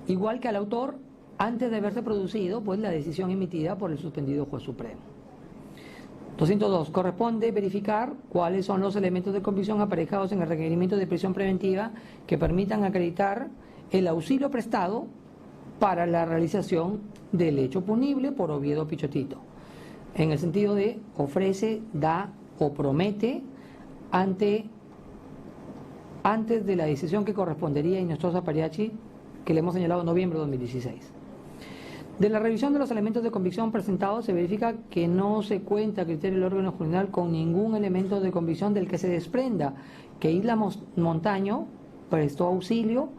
igual que al autor antes de haberse producido pues la decisión emitida por el suspendido juez supremo. 202. Corresponde verificar cuáles son los elementos de convicción aparejados en el requerimiento de prisión preventiva que permitan acreditar el auxilio prestado para la realización del hecho punible por Oviedo Pichotito, en el sentido de ofrece, da o promete antes de la decisión que correspondería a Inostroza Pariachi, que le hemos señalado en noviembre de 2016. De la revisión de los elementos de convicción presentados se verifica que no se cuenta a criterio del órgano jurisdiccional con ningún elemento de convicción del que se desprenda que Isla Montaño prestó auxilio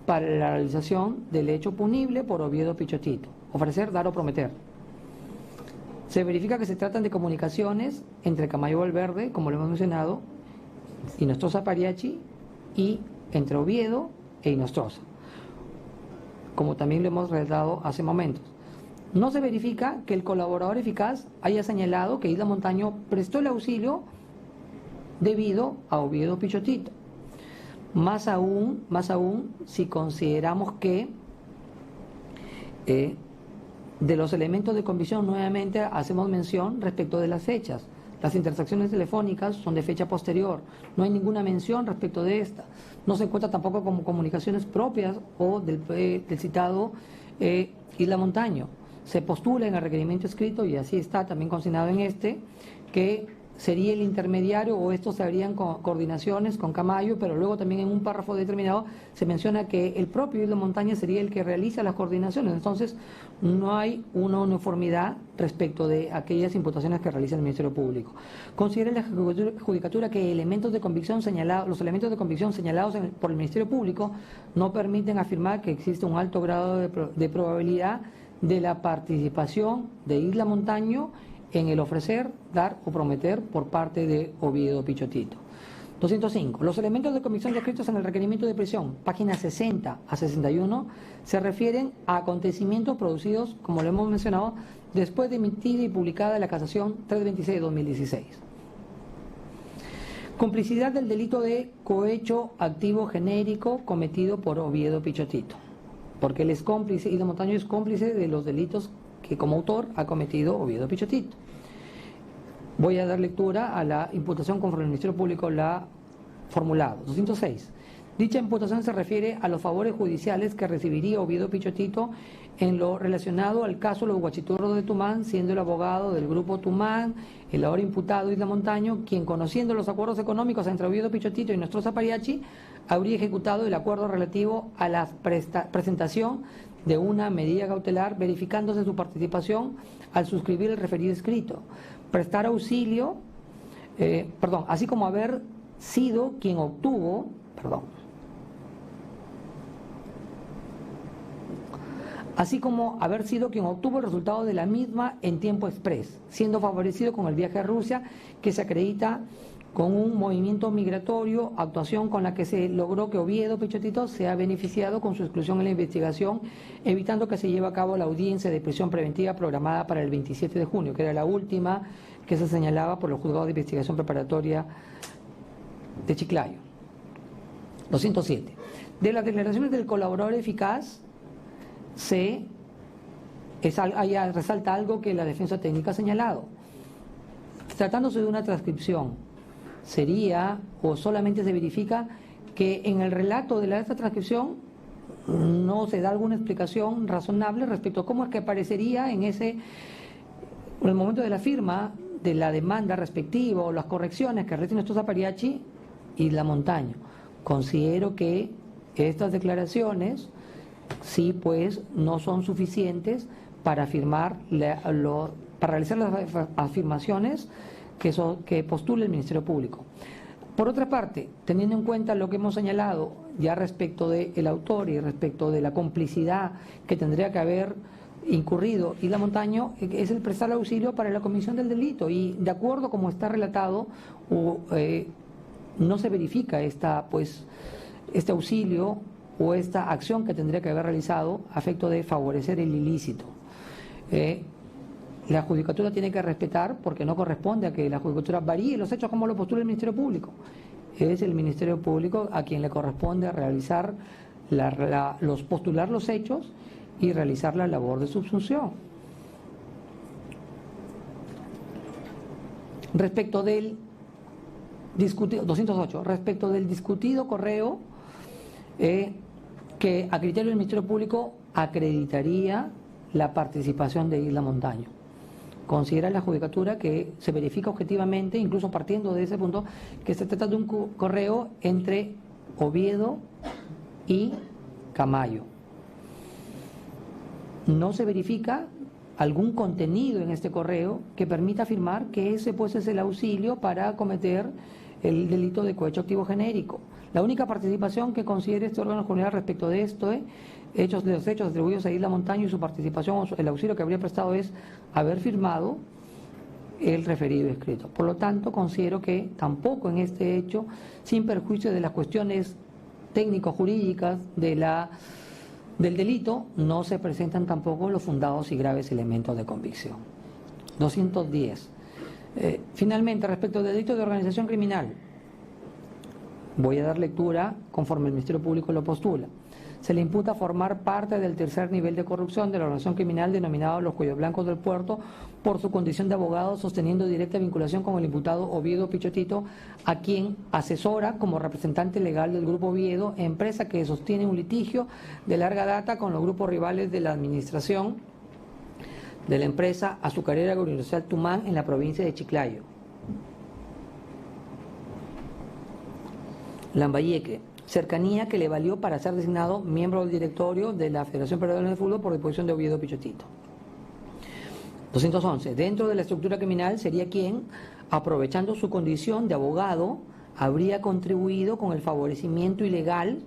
para la realización del hecho punible por Oviedo Pichotito. Ofrecer, dar o prometer. Se verifica que se tratan de comunicaciones entre Camayo Valverde, como lo hemos mencionado, Inostroza Pariachi, y entre Oviedo e Inostroza, como también lo hemos relatado hace momentos. No se verifica que el colaborador eficaz haya señalado que Isla Montaño prestó el auxilio debido a Oviedo Pichotito. Más aún si consideramos que de los elementos de convicción nuevamente hacemos mención respecto de las fechas. Las transacciones telefónicas son de fecha posterior, no hay ninguna mención respecto de esta. No se encuentra tampoco como comunicaciones propias o del citado Isla Montaño. Se postula en el requerimiento escrito, y así está también consignado en este, que sería el intermediario o estos se harían coordinaciones con Camayo, pero luego también en un párrafo determinado se menciona que el propio Isla Montaña sería el que realiza las coordinaciones. Entonces no hay una uniformidad respecto de aquellas imputaciones que realiza el Ministerio Público. Considera la Judicatura que los elementos de convicción señalados por el Ministerio Público no permiten afirmar que existe un alto grado de probabilidad de la participación de Isla Montaño en el ofrecer, dar o prometer por parte de Oviedo Pichotito. 205. Los elementos de convicción descritos en el requerimiento de prisión, páginas 60 a 61, se refieren a acontecimientos producidos, como lo hemos mencionado, después de emitida y publicada la casación 326 de 2016. Complicidad del delito de cohecho activo genérico cometido por Oviedo Pichotito, porque él es cómplice, Isla Montaño es cómplice de los delitos que como autor ha cometido Oviedo Pichotito. Voy a dar lectura a la imputación conforme el Ministerio Público la ha formulado. 206. Dicha imputación se refiere a los favores judiciales que recibiría Oviedo Pichotito en lo relacionado al caso Los Guachiturros de Tumán, siendo el abogado del grupo Tumán, el ahora imputado Isla Montaño, quien, conociendo los acuerdos económicos entre Oviedo Pichotito y Inostroza Pariachi, habría ejecutado el acuerdo relativo a la presentación de una medida cautelar, verificándose su participación al suscribir el referido escrito, prestar auxilio, así como haber sido quien obtuvo, el resultado de la misma en tiempo exprés, siendo favorecido con el viaje a Rusia, que se acredita con un movimiento migratorio, actuación con la que se logró que Oviedo Pichotito sea beneficiado con su exclusión en la investigación, evitando que se lleve a cabo la audiencia de prisión preventiva programada para el 27 de junio, que era la última que se señalaba por los juzgados de investigación preparatoria de Chiclayo. 207. De las declaraciones del colaborador eficaz resalta algo que la defensa técnica ha señalado. Tratándose de una transcripción, sería o solamente se verifica que en el relato de esta transcripción no se da alguna explicación razonable respecto a cómo es que aparecería en el momento de la firma de la demanda respectiva o las correcciones que realiza Inostroza Pariachi y Isla Montaño. Considero que estas declaraciones sí pues no son suficientes para realizar las afirmaciones que postula el Ministerio Público. Por otra parte, teniendo en cuenta lo que hemos señalado ya respecto del autor y respecto de la complicidad que tendría que haber incurrido Isla Montaño, es el prestar auxilio para la comisión del delito, y de acuerdo como está relatado, no se verifica este auxilio o esta acción que tendría que haber realizado a efecto de favorecer el ilícito. La Judicatura tiene que respetar, porque no corresponde a que la Judicatura varíe los hechos como lo postula el Ministerio Público. Es el Ministerio Público a quien le corresponde realizar postular los hechos y realizar la labor de subsunción. Respecto del discutido, 208, respecto del discutido correo que a criterio del Ministerio Público acreditaría la participación de Isla Montaño. Considera la Judicatura que se verifica objetivamente, incluso partiendo de ese punto, que se trata de un correo entre Oviedo y Camayo. No se verifica algún contenido en este correo que permita afirmar que ese pues es el auxilio para cometer el delito de cohecho activo genérico. La única participación que considere este órgano jurisdiccional respecto de esto de los hechos atribuidos a Isla Montaño y su participación, el auxilio que habría prestado es haber firmado el referido escrito. Por lo tanto, considero que tampoco en este hecho, sin perjuicio de las cuestiones técnico-jurídicas del delito, no se presentan tampoco los fundados y graves elementos de convicción. 210. Finalmente, respecto del delito de organización criminal, voy a dar lectura conforme el Ministerio Público lo postula. Se le imputa formar parte del tercer nivel de corrupción de la organización criminal denominado los Cuellos Blancos del Puerto por su condición de abogado, sosteniendo directa vinculación con el imputado Oviedo Pichotito, a quien asesora como representante legal del Grupo Oviedo, empresa que sostiene un litigio de larga data con los grupos rivales de la administración de la empresa azucarera Agroindustrial Tumán en la provincia de Chiclayo. Lambayeque, cercanía que le valió para ser designado miembro del directorio de la Federación Peruana de Fútbol por disposición de Oviedo Pichotito. 211. Dentro de la estructura criminal sería quien, aprovechando su condición de abogado, habría contribuido con el favorecimiento ilegal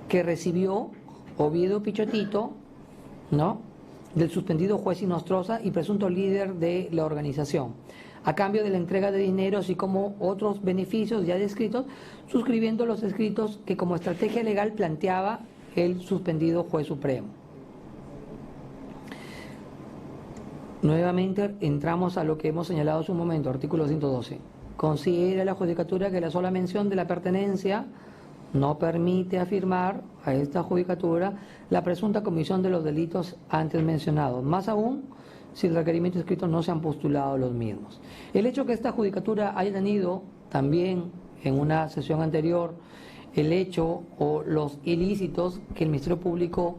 que recibió Oviedo Pichotito, ¿no?, del suspendido juez Inostroza y presunto líder de la organización, a cambio de la entrega de dinero, así como otros beneficios ya descritos, suscribiendo los escritos que como estrategia legal planteaba el suspendido juez supremo. Nuevamente entramos a lo que hemos señalado hace un momento, artículo 112. Considera la Judicatura que la sola mención de la pertenencia no permite afirmar a esta Judicatura la presunta comisión de los delitos antes mencionados, más aún si el requerimiento escrito no se han postulado los mismos. El hecho que esta Judicatura haya tenido también en una sesión anterior el hecho o los ilícitos que el Ministerio Público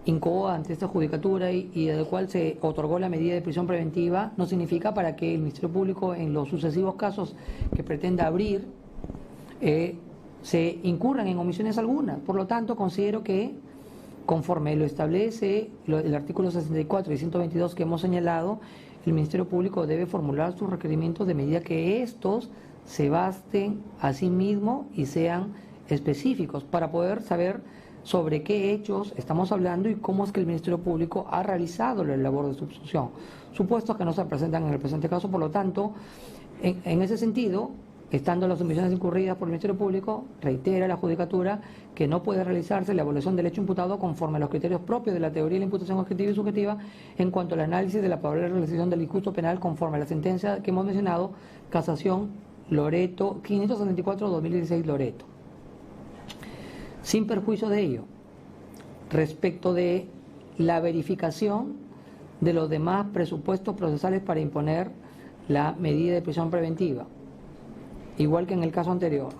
incoó ante esta Judicatura y del cual se otorgó la medida de prisión preventiva, no significa para que el Ministerio Público en los sucesivos casos que pretenda abrir se incurran en omisiones algunas. Por lo tanto, considero que, conforme lo establece el artículo 64 y 122 que hemos señalado, el Ministerio Público debe formular sus requerimientos de medida que estos se basten a sí mismo y sean específicos para poder saber sobre qué hechos estamos hablando y cómo es que el Ministerio Público ha realizado la labor de subsunción. Supuestos que no se presentan en el presente caso, por lo tanto, en ese sentido, estando las omisiones incurridas por el Ministerio Público, reitera la Judicatura que no puede realizarse la evaluación del hecho imputado conforme a los criterios propios de la teoría de la imputación objetiva y subjetiva en cuanto al análisis de la probable realización del discurso penal conforme a la sentencia que hemos mencionado, Casación Loreto 574-2016 Loreto. Sin perjuicio de ello, respecto de la verificación de los demás presupuestos procesales para imponer la medida de prisión preventiva, igual que en el caso anterior,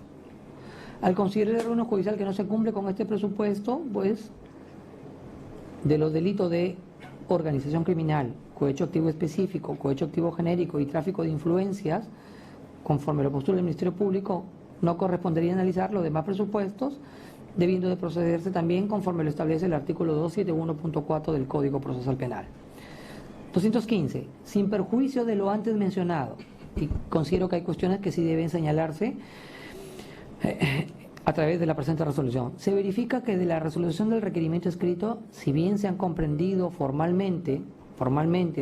al considerar el órgano judicial que no se cumple con este presupuesto, pues, de los delitos de organización criminal, cohecho activo específico, cohecho activo genérico y tráfico de influencias, conforme lo postula el Ministerio Público, no correspondería analizar los demás presupuestos, debiendo de procederse también conforme lo establece el artículo 271.4 del Código Procesal Penal. 215. Sin perjuicio de lo antes mencionado, y considero que hay cuestiones que sí deben señalarse a través de la presente resolución. Se verifica que de la resolución del requerimiento escrito, si bien se han comprendido formalmente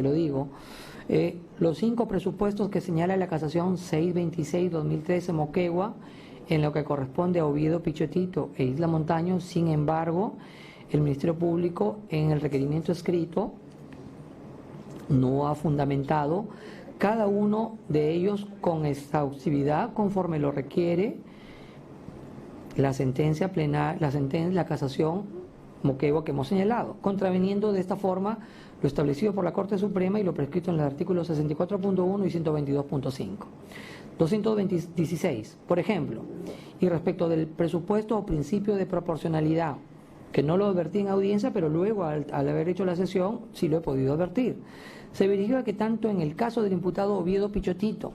lo digo, los 5 presupuestos que señala la Casación 626-2013 Moquegua, en lo que corresponde a Oviedo Pichotito e Isla Montaño, sin embargo, el Ministerio Público en el requerimiento escrito no ha fundamentado cada uno de ellos con exhaustividad conforme lo requiere la sentencia plenaria, la casación Moquegua que hemos señalado, contraviniendo de esta forma lo establecido por la Corte Suprema y lo prescrito en los artículos 64.1 y 122.5. 216. Por ejemplo, y respecto del presupuesto o principio de proporcionalidad, que no lo advertí en audiencia, pero luego al haber hecho la sesión sí lo he podido advertir. Se verifica que tanto en el caso del imputado Oviedo Pichotito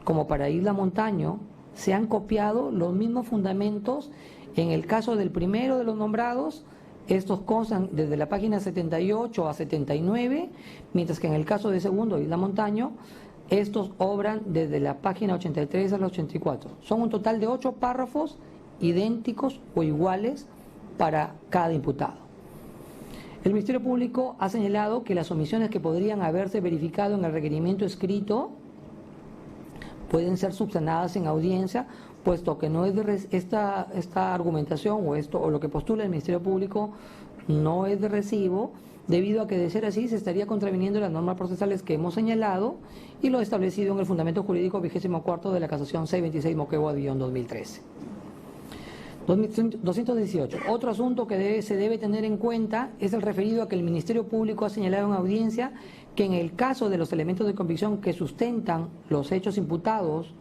como para Isla Montaño se han copiado los mismos fundamentos. En el caso del primero de los nombrados, estos constan desde la página 78 a 79, mientras que en el caso del segundo, Isla Montaño, estos obran desde la página 83 a la 84. Son un total de 8 párrafos idénticos o iguales para cada imputado. El Ministerio Público ha señalado que las omisiones que podrían haberse verificado en el requerimiento escrito pueden ser subsanadas en audiencia, puesto que no es de esta argumentación o lo que postula el Ministerio Público no es de recibo, debido a que de ser así se estaría contraviniendo las normas procesales que hemos señalado y lo establecido en el fundamento jurídico 24 de la casación 626 Moquegua-2013. 218. Otro asunto que se debe tener en cuenta es el referido a que el Ministerio Público ha señalado en audiencia que en el caso de los elementos de convicción que sustentan los hechos imputados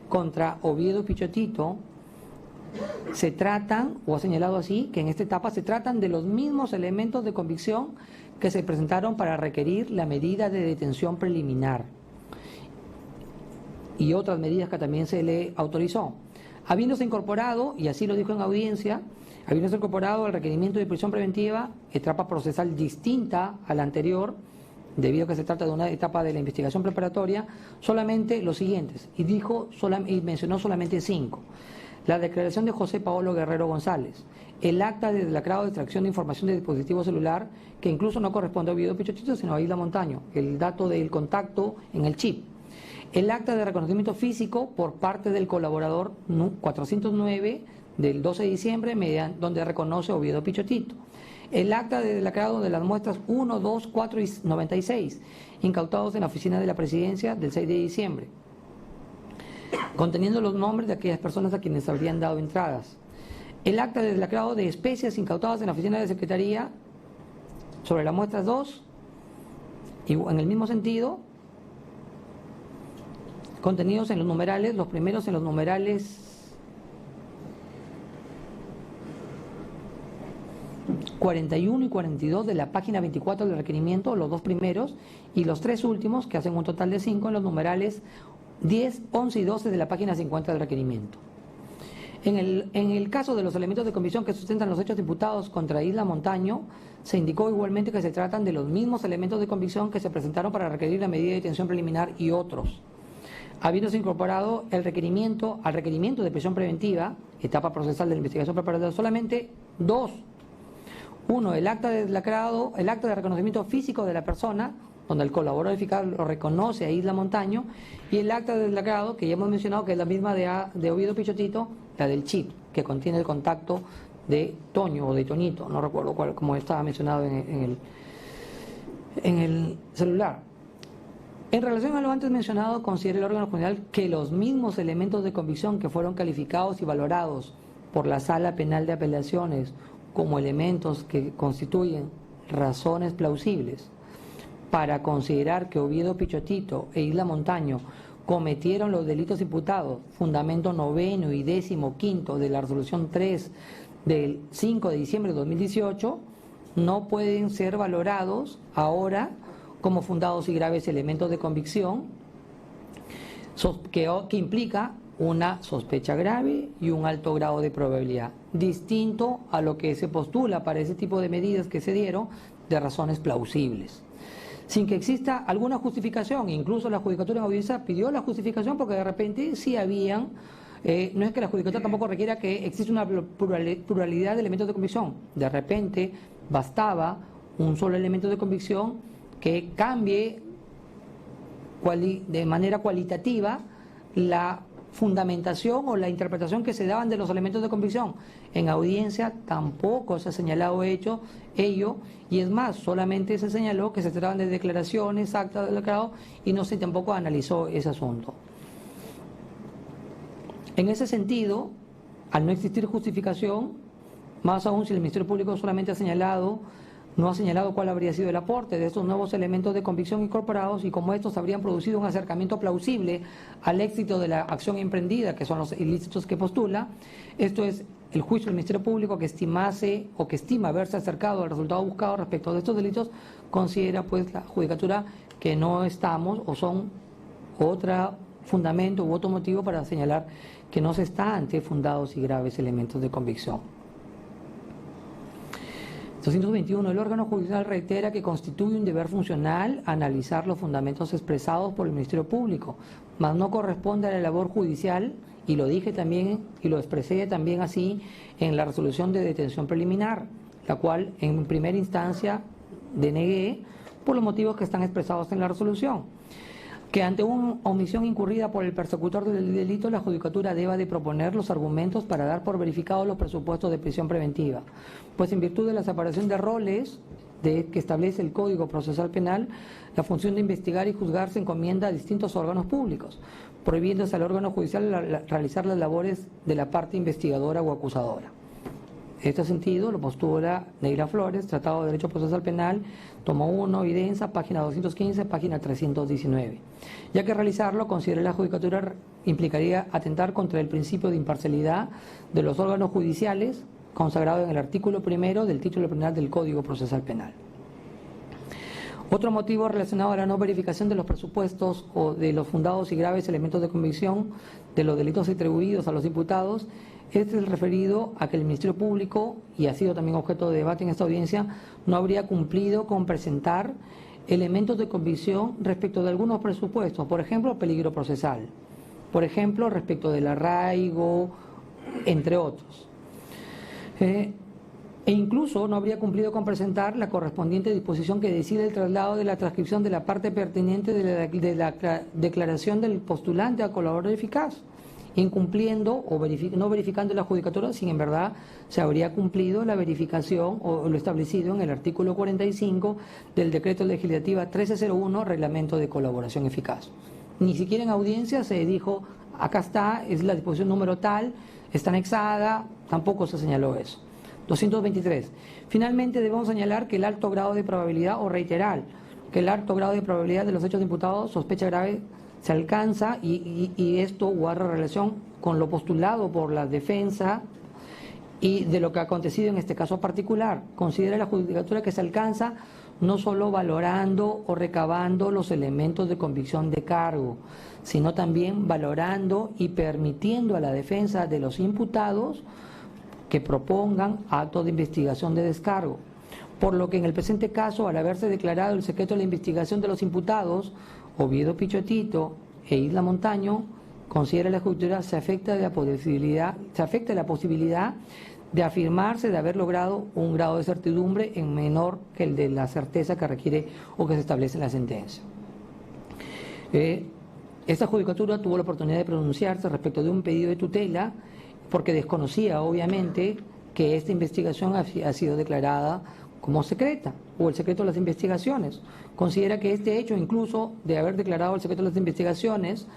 contra Oviedo Pichotito, se tratan, o ha señalado así, que en esta etapa se tratan de los mismos elementos de convicción que se presentaron para requerir la medida de detención preliminar y otras medidas que también se le autorizó. Habiéndose incorporado, y así lo dijo en audiencia, habiéndose incorporado al requerimiento de prisión preventiva, etapa procesal distinta a la anterior, debido a que se trata de una etapa de la investigación preparatoria, solamente los siguientes, y mencionó solamente 5. La declaración de José Paolo Guerrero González, el acta de declarado de extracción de información de dispositivo celular, que incluso no corresponde a Oviedo Pichotito, sino a Isla Montaño, el dato del contacto en el chip. El acta de reconocimiento físico por parte del colaborador 409 del 12 de diciembre, donde reconoce a Oviedo Pichotito. El acta de declarado de las muestras 1, 2, 4 y 96, incautados en la oficina de la presidencia del 6 de diciembre, conteniendo los nombres de aquellas personas a quienes habrían dado entradas. El acta de declarado de especies incautadas en la oficina de secretaría sobre las muestras 2, y en el mismo sentido, contenidos en los numerales, los primeros en los numerales 41 y 42 de la página 24 del requerimiento, los dos primeros, y los 3 últimos, que hacen un total de 5, en los numerales 10, 11 y 12 de la página 50 del requerimiento. En el caso de los elementos de convicción que sustentan los hechos imputados contra Isla Montaño, se indicó igualmente que se tratan de los mismos elementos de convicción que se presentaron para requerir la medida de detención preliminar y otros. Habiéndose incorporado al requerimiento de prisión preventiva, etapa procesal de la investigación preparatoria, solamente 2. 1, el acta de reconocimiento físico de la persona, donde el colaborador eficaz lo reconoce a Isla Montaño, y el acta de declarado, que ya hemos mencionado, que es la misma de Oviedo Pichotito, la del chip, que contiene el contacto de Toño o de Toñito, no recuerdo cuál, como estaba mencionado en el celular. En relación a lo antes mencionado, considera el órgano judicial que los mismos elementos de convicción que fueron calificados y valorados por la Sala Penal de Apelaciones como elementos que constituyen razones plausibles para considerar que Oviedo Pichotito e Isla Montaño cometieron los delitos imputados, fundamento 9º y 15º de la resolución 3 del 5 de diciembre de 2018, no pueden ser valorados ahora como fundados y graves elementos de convicción que implica una sospecha grave y un alto grado de probabilidad, distinto a lo que se postula para ese tipo de medidas que se dieron de razones plausibles. Sin que exista alguna justificación, incluso la Judicatura en audiencia pidió la justificación porque de repente sí habían, no es que la Judicatura tampoco requiera que exista una pluralidad de elementos de convicción, de repente bastaba un solo elemento de convicción que cambie de manera cualitativa la fundamentación o la interpretación que se daban de los elementos de convicción. En audiencia tampoco se ha señalado ello, y es más, solamente se señaló que se trataban de declaraciones, actas de declarado, y no se tampoco analizó ese asunto. En ese sentido, al no existir justificación, más aún si el Ministerio Público solamente no ha señalado cuál habría sido el aporte de estos nuevos elementos de convicción incorporados y cómo estos habrían producido un acercamiento plausible al éxito de la acción emprendida, que son los ilícitos que postula. Esto es el juicio del Ministerio Público que estimase o que estima haberse acercado al resultado buscado respecto de estos delitos, considera pues la Judicatura que no estamos o son otro fundamento u otro motivo para señalar que no se está ante fundados y graves elementos de convicción. 221. El órgano judicial reitera que constituye un deber funcional analizar los fundamentos expresados por el Ministerio Público, mas no corresponde a la labor judicial, y lo dije también y lo expresé también así en la resolución de detención preliminar, la cual en primera instancia denegué por los motivos que están expresados en la resolución. Que ante una omisión incurrida por el persecutor del delito, la Judicatura deba de proponer los argumentos para dar por verificados los presupuestos de prisión preventiva, pues en virtud de la separación de roles que establece el Código Procesal Penal, la función de investigar y juzgar se encomienda a distintos órganos públicos, prohibiéndose al órgano judicial realizar las labores de la parte investigadora o acusadora. En este sentido, lo postula Neira Flores, Tratado de Derecho Procesal Penal, tomo 1, evidencia, página 215, página 319. Ya que realizarlo, considera la Judicatura, implicaría atentar contra el principio de imparcialidad de los órganos judiciales, consagrado en el artículo 1 del título penal del Código Procesal Penal. Otro motivo relacionado a la no verificación de los presupuestos o de los fundados y graves elementos de convicción de los delitos atribuidos a los imputados es el referido a que el Ministerio Público, y ha sido también objeto de debate en esta audiencia, no habría cumplido con presentar elementos de convicción respecto de algunos presupuestos, por ejemplo, peligro procesal, por ejemplo, respecto del arraigo, entre otros. E incluso no habría cumplido con presentar la correspondiente disposición que decide el traslado de la transcripción de la parte pertinente de la declaración del postulante a colaborador eficaz, incumpliendo o no verificando la Judicatura, sin en verdad se habría cumplido la verificación o lo establecido en el artículo 45 del Decreto Legislativo 1301, Reglamento de Colaboración Eficaz. Ni siquiera en audiencia se dijo, acá está, es la disposición número tal, está anexada, tampoco se señaló eso. 223. Finalmente debemos señalar que el alto grado de probabilidad, o reiterar que el alto grado de probabilidad de los hechos de imputados, sospecha grave, se alcanza y esto guarda relación con lo postulado por la defensa y de lo que ha acontecido en este caso particular. Considera la Judicatura que se alcanza no solo valorando o recabando los elementos de convicción de cargo, sino también valorando y permitiendo a la defensa de los imputados que propongan actos de investigación de descargo. Por lo que en el presente caso, al haberse declarado el secreto de la investigación de los imputados, Oviedo Pichotito e Isla Montaño, considera la Judicatura se afecta la posibilidad de afirmarse de haber logrado un grado de certidumbre en menor que el de la certeza que requiere o que se establece en la sentencia. Esta Judicatura tuvo la oportunidad de pronunciarse respecto de un pedido de tutela porque desconocía obviamente que esta investigación ha sido declarada como secreta, o el secreto de las investigaciones. Considera que este hecho, incluso de haber declarado el secreto de las investigaciones,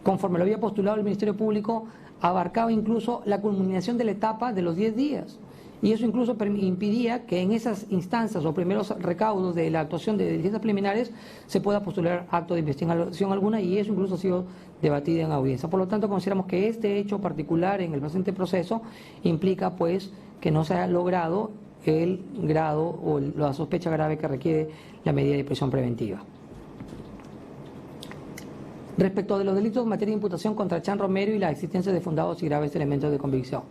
conforme lo había postulado el Ministerio Público, abarcaba incluso la culminación de la etapa de los 10 días. Y eso incluso impidía que en esas instancias o primeros recaudos de la actuación de diligencias preliminares se pueda postular acto de investigación alguna, y eso incluso ha sido debatido en audiencia. Por lo tanto, consideramos que este hecho particular en el presente proceso implica pues que no se ha logrado el grado o la sospecha grave que requiere la medida de prisión preventiva. Respecto de los delitos en materia de imputación contra Chan Romero y la existencia de fundados y graves elementos de convicción.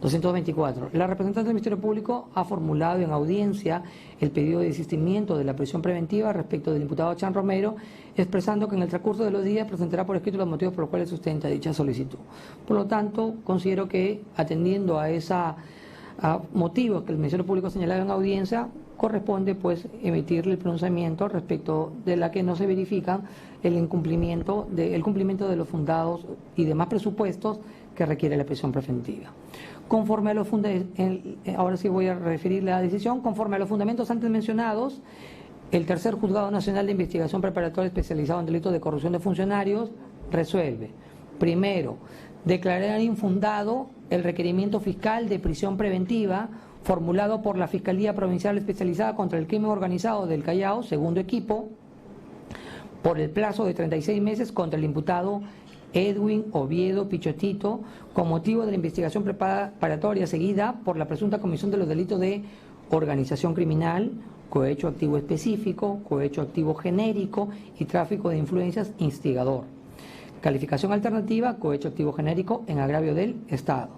224. La representante del Ministerio Público ha formulado en audiencia el pedido de desistimiento de la prisión preventiva respecto del imputado Chan Romero, expresando que en el transcurso de los días presentará por escrito los motivos por los cuales sustenta dicha solicitud. Por lo tanto, considero que atendiendo a motivos que el Ministerio Público señalaba en audiencia, corresponde pues emitirle el pronunciamiento respecto de la que no se verifica el cumplimiento de los fundados y demás presupuestos que requiere la prisión preventiva. Conforme a los ahora sí voy a referir la decisión, conforme a los fundamentos antes mencionados, el Tercer Juzgado Nacional de Investigación Preparatoria especializado en delitos de corrupción de funcionarios resuelve, primero, declarar infundado el requerimiento fiscal de prisión preventiva formulado por la Fiscalía Provincial Especializada contra el Crimen Organizado del Callao, segundo equipo, por el plazo de 36 meses contra el imputado Edwin Oviedo Pichotito, con motivo de la investigación preparatoria seguida por la presunta comisión de los delitos de organización criminal, cohecho activo específico, cohecho activo genérico y tráfico de influencias instigador. Calificación alternativa, cohecho activo genérico en agravio del Estado.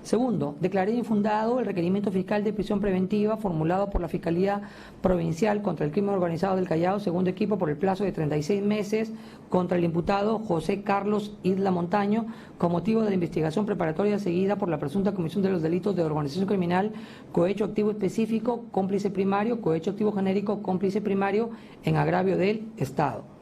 Segundo, declaré infundado el requerimiento fiscal de prisión preventiva formulado por la Fiscalía Provincial contra el Crimen Organizado del Callao, segundo equipo, por el plazo de 36 meses contra el imputado José Carlos Isla Montaño, con motivo de la investigación preparatoria seguida por la presunta comisión de los delitos de organización criminal, cohecho activo específico, cómplice primario, cohecho activo genérico, cómplice primario en agravio del Estado.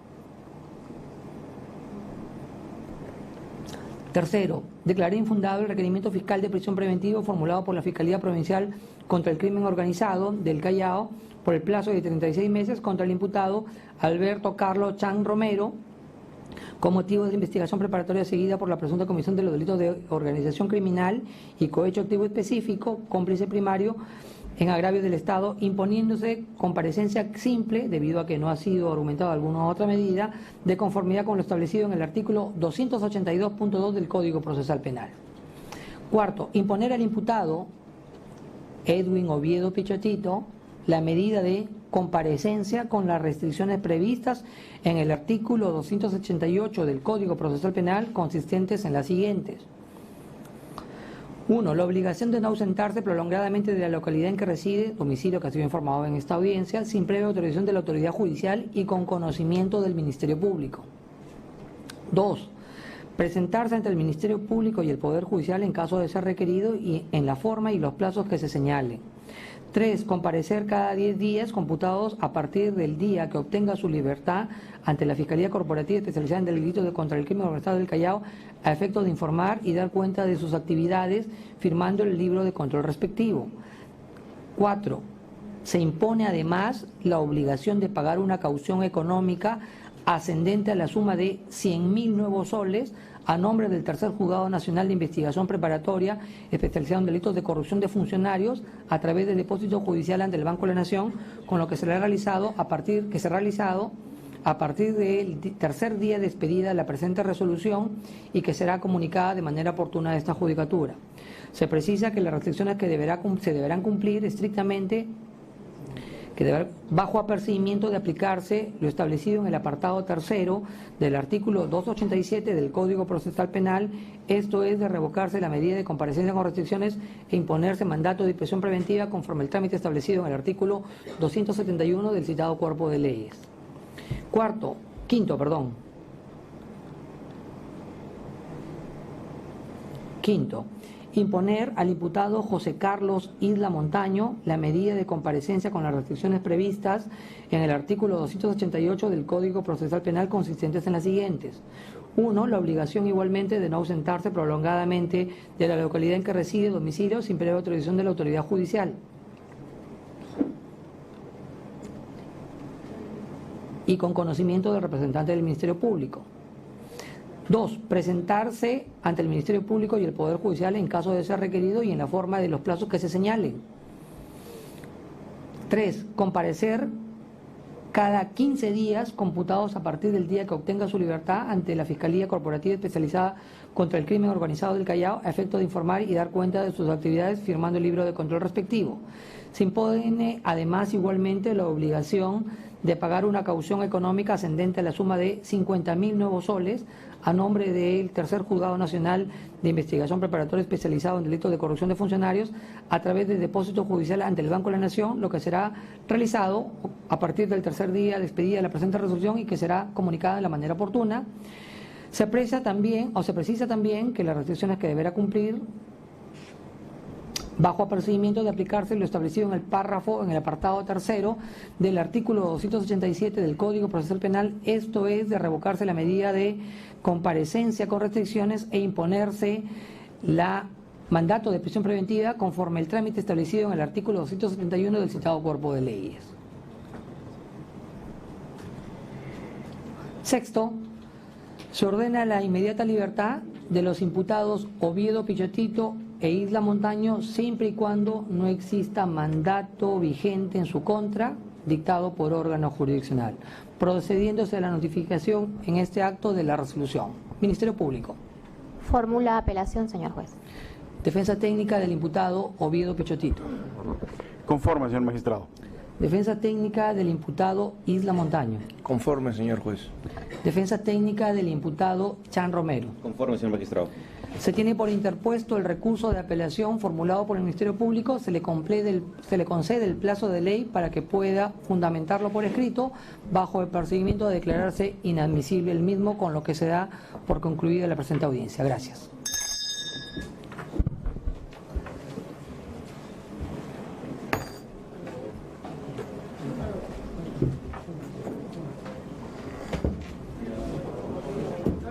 Tercero, declaré infundado el requerimiento fiscal de prisión preventiva formulado por la Fiscalía Provincial contra el Crimen Organizado del Callao por el plazo de 36 meses contra el imputado Alberto Carlos Chan Romero, con motivo de investigación preparatoria seguida por la presunta comisión de los delitos de organización criminal y cohecho activo específico, cómplice primario en agravio del Estado, imponiéndose comparecencia simple, debido a que no ha sido argumentada alguna otra medida, de conformidad con lo establecido en el artículo 282.2 del Código Procesal Penal. Cuarto, imponer al imputado Edwin Oviedo Pichotito la medida de comparecencia con las restricciones previstas en el artículo 288 del Código Procesal Penal, consistentes en las siguientes. 1. La obligación de no ausentarse prolongadamente de la localidad en que reside, domicilio que ha sido informado en esta audiencia, sin previa autorización de la autoridad judicial y con conocimiento del Ministerio Público. 2. Presentarse ante el Ministerio Público y el Poder Judicial en caso de ser requerido y en la forma y los plazos que se señalen. 3. Comparecer cada 10 días computados a partir del día que obtenga su libertad ante la Fiscalía Corporativa Especializada en Delitos contra el Crimen Organizado del Callao, a efecto de informar y dar cuenta de sus actividades, firmando el libro de control respectivo. 4. Se impone además la obligación de pagar una caución económica ascendente a la suma de 100.000 nuevos soles a nombre del Tercer Juzgado Nacional de Investigación Preparatoria especializado en delitos de corrupción de funcionarios a través del depósito judicial ante el Banco de la Nación, con lo que será realizado a partir del tercer día de expedida de la presente resolución y que será comunicada de manera oportuna a esta judicatura. Se precisa que las restricciones que se deberán cumplir estrictamente, bajo apercibimiento de aplicarse lo establecido en el apartado tercero del artículo 287 del Código Procesal Penal, esto es, de revocarse la medida de comparecencia con restricciones e imponerse mandato de prisión preventiva conforme el trámite establecido en el artículo 271 del citado cuerpo de leyes. Quinto, imponer al imputado José Carlos Isla Montaño la medida de comparecencia con las restricciones previstas en el artículo 288 del Código Procesal Penal, consistentes en las siguientes. 1. La obligación igualmente de no ausentarse prolongadamente de la localidad en que reside, domicilio, sin previa autorización de la autoridad judicial. Y con conocimiento del representante del Ministerio Público. 2. Presentarse ante el Ministerio Público y el Poder Judicial en caso de ser requerido y en la forma de los plazos que se señalen. 3. Comparecer cada 15 días computados a partir del día que obtenga su libertad ante la Fiscalía Corporativa Especializada contra el Crimen Organizado del Callao, a efecto de informar y dar cuenta de sus actividades, firmando el libro de control respectivo. Se impone además igualmente la obligación de pagar una caución económica ascendente a la suma de 50.000 nuevos soles a nombre del Tercer Juzgado Nacional de Investigación Preparatoria especializado en delitos de corrupción de funcionarios a través del depósito judicial ante el Banco de la Nación, lo que será realizado a partir del tercer día de expedida de la presente resolución y que será comunicada de la manera oportuna. Se precisa también que las restricciones que deberá cumplir bajo apercibimiento de aplicarse lo establecido en el apartado tercero del artículo 287 del Código Procesal Penal, esto es, de revocarse la medida de comparecencia con restricciones e imponerse la mandato de prisión preventiva conforme el trámite establecido en el artículo 271 del citado cuerpo de leyes. Sexto, se ordena la inmediata libertad de los imputados Oviedo Pichotito e Isla Montaño, siempre y cuando no exista mandato vigente en su contra, dictado por órgano jurisdiccional, procediéndose a la notificación en este acto de la resolución. Ministerio Público. Formula apelación, señor juez. Defensa técnica del imputado Oviedo Pichotito. Conforme, señor magistrado. Defensa técnica del imputado Isla Montaño. Conforme, señor juez. Defensa técnica del imputado Chan Romero. Conforme, señor magistrado. Se tiene por interpuesto el recurso de apelación formulado por el Ministerio Público, se le concede el plazo de ley para que pueda fundamentarlo por escrito, bajo el procedimiento de declararse inadmisible el mismo, con lo que se da por concluida la presente audiencia. Gracias.